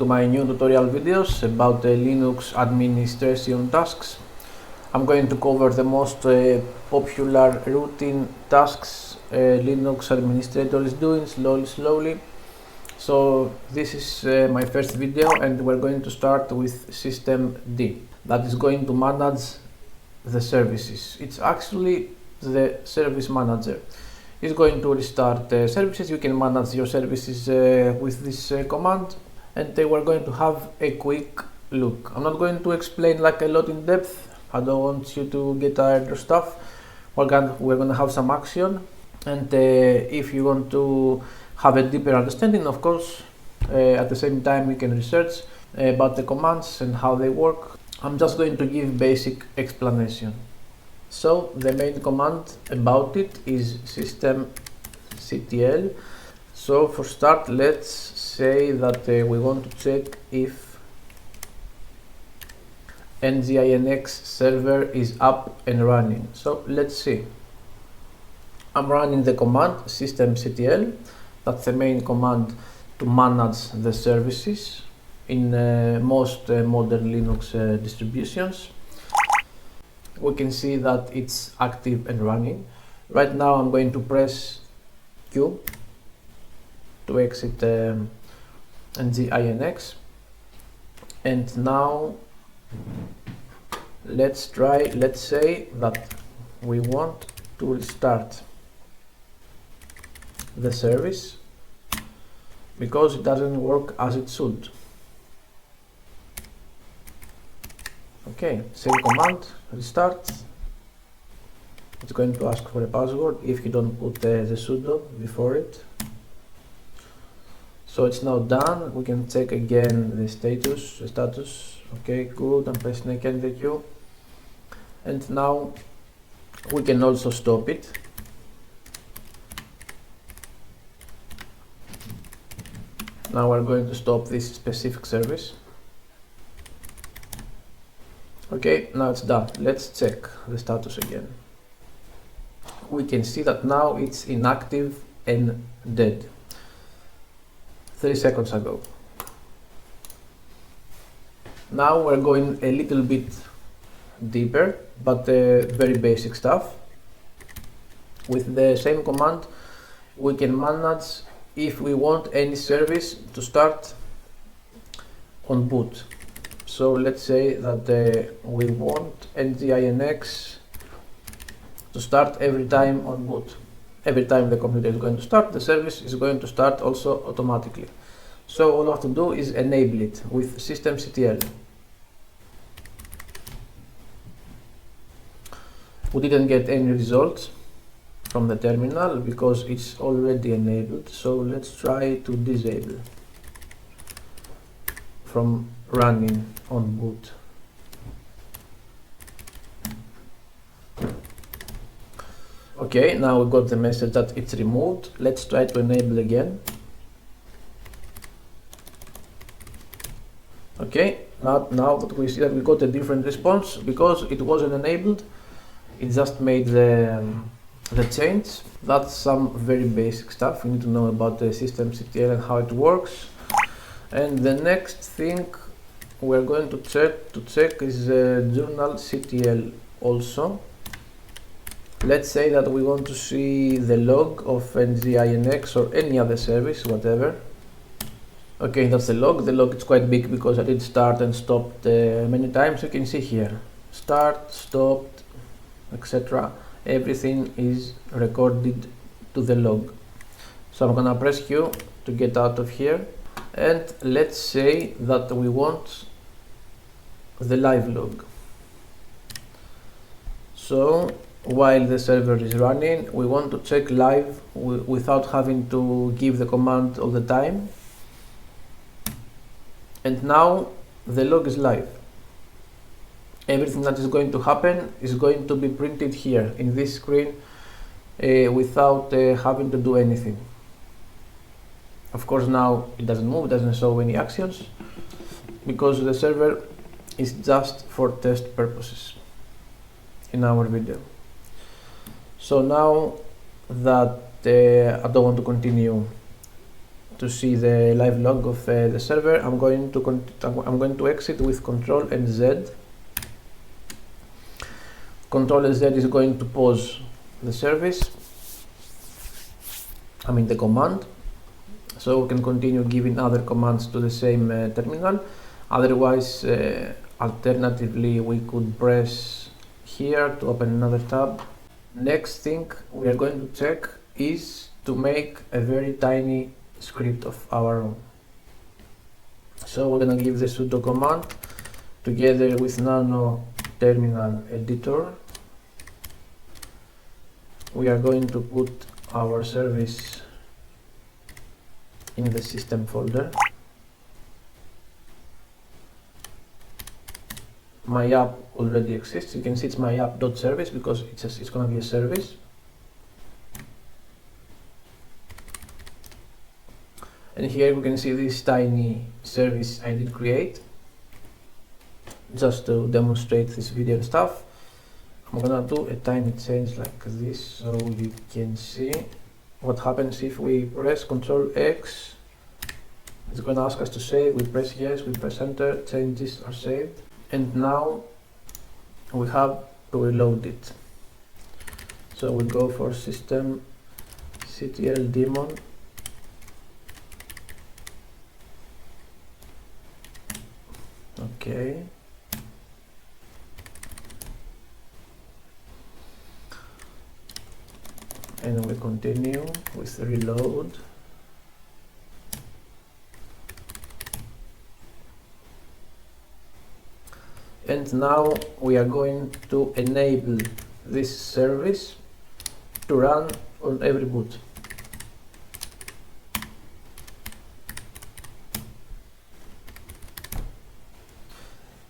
To my new tutorial videos about Linux administration tasks. I'm going to cover the most popular routine tasks Linux administrator is doing slowly. So this is my first video, and we're going to start with systemd, that is going to manage the services. It's actually the service manager. It's going to restart services. You can manage your services with this command. And we're going to have a quick look. I'm not going to explain like a lot in depth. I don't want you to get tired of stuff. We're gonna have some action, and if you want to have a deeper understanding, of course, at the same time you can research about the commands and how they work. I'm just going to give basic explanation. So the main command about it is systemctl. So for start, let's say that we want to check if nginx server is up and running. So let's see. I'm running the command systemctl. That's the main command to manage the services in most modern Linux distributions. We can see that it's active and running. Right now I'm going to press Q to exit nginx, and now let's say that we want to restart the service because it doesn't work as it should. Okay, same command, restart. It's going to ask for a password if you don't put the sudo before it. So it's now done. We can check again the status. Okay, good. I'm pressing again the Q, and now we can also stop it. Now we're going to stop this specific service. Okay, now it's done. Let's check the status again. We can see that now it's inactive and dead. 3 seconds ago. Now we're going a little bit deeper, but very basic stuff. With the same command, we can manage if we want any service to start on boot. So let's say that we want nginx to start every time on boot. Every time the computer is going to start, the service is going to start also automatically. So all we have to do is enable it with systemctl. We didn't get any results from the terminal because it's already enabled. So let's try to disable from running on boot. Okay, now we got the message that it's removed. Let's try to enable again. Okay, now that we see that we got a different response because it wasn't enabled. It just made the change. That's some very basic stuff. You need to know about the systemctl and how it works. And the next thing we're going to check is journalctl also. Let's say that we want to see the log of nginx or any other service, whatever. Okay, that's the log. The log is quite big because I did start and stopped many times. You can see here, start, stopped, etc. Everything is recorded to the log. So I'm gonna press Q to get out of here. And let's say that we want the live log. So while the server is running, we want to check live without having to give the command all the time. And now the log is live. Everything that is going to happen is going to be printed here in this screen without having to do anything. Of course, now it doesn't move, it doesn't show any actions because the server is just for test purposes in our video. So now that I don't want to continue to see the live log of the server, I'm going to exit with Ctrl and Z. Ctrl and Z is going to pause the service, the command, so we can continue giving other commands to the same terminal. Otherwise, alternatively, we could press here to open another tab. Next thing we are going to check is to make a very tiny script of our own. So we're going to give the sudo command together with nano terminal editor. We are going to put our service in the system folder. My app already exists. You can see it's my app.service because it's going to be a service. And here we can see this tiny service I did create. Just to demonstrate this video and stuff, I'm gonna do a tiny change like this so you can see what happens if we press Ctrl X. It's gonna ask us to save. We press yes, we press enter, changes are saved. And now we have to reload it. So we go for systemctl daemon. Okay. And we continue with reload. And now we are going to enable this service to run on every boot.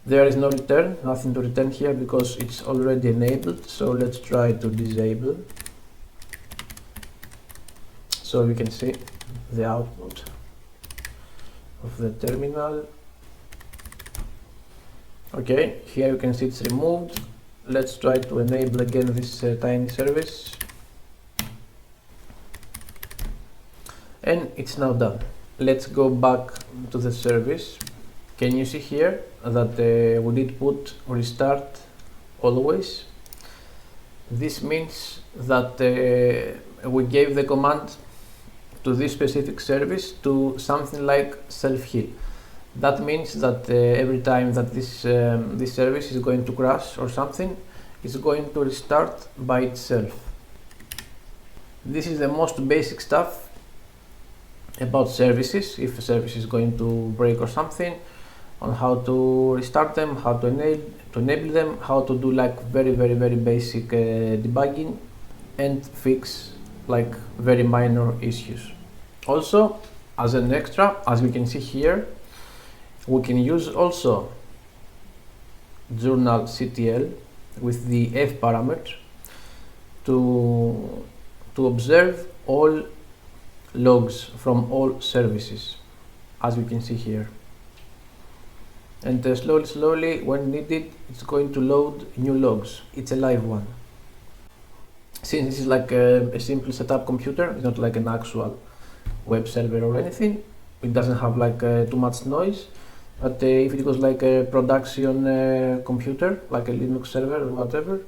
There is no return, nothing to return here because it's already enabled. So let's try to disable. So we can see the output of the terminal. Okay, here you can see it's removed. Let's try to enable again this tiny service. And it's now done. Let's go back to the service. Can you see here that we did put restart always? This means that we gave the command to this specific service to something like self-heal. That means that every time that this service is going to crash or something, it's going to restart by itself. This is the most basic stuff about services. If a service is going to break or something, on how to restart them, how to enable them, how to do like very basic debugging and fix like very minor issues. Also, as an extra, as we can see here, we can use also journalctl with the f parameter to observe all logs from all services, as we can see here. And slowly, when needed, it's going to load new logs. It's a live one. Since this is like a simple setup computer, it's not like an actual web server or anything, it doesn't have like too much noise. But if it was like a production computer, like a Linux server or whatever,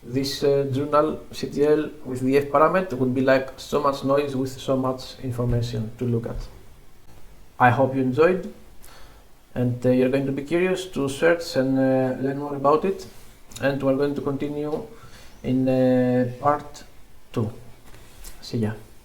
this journalctl with the f parameter would be like so much noise with so much information to look at. I hope you enjoyed, and you're going to be curious to search and learn more about it. And we're going to continue in part 2. See ya.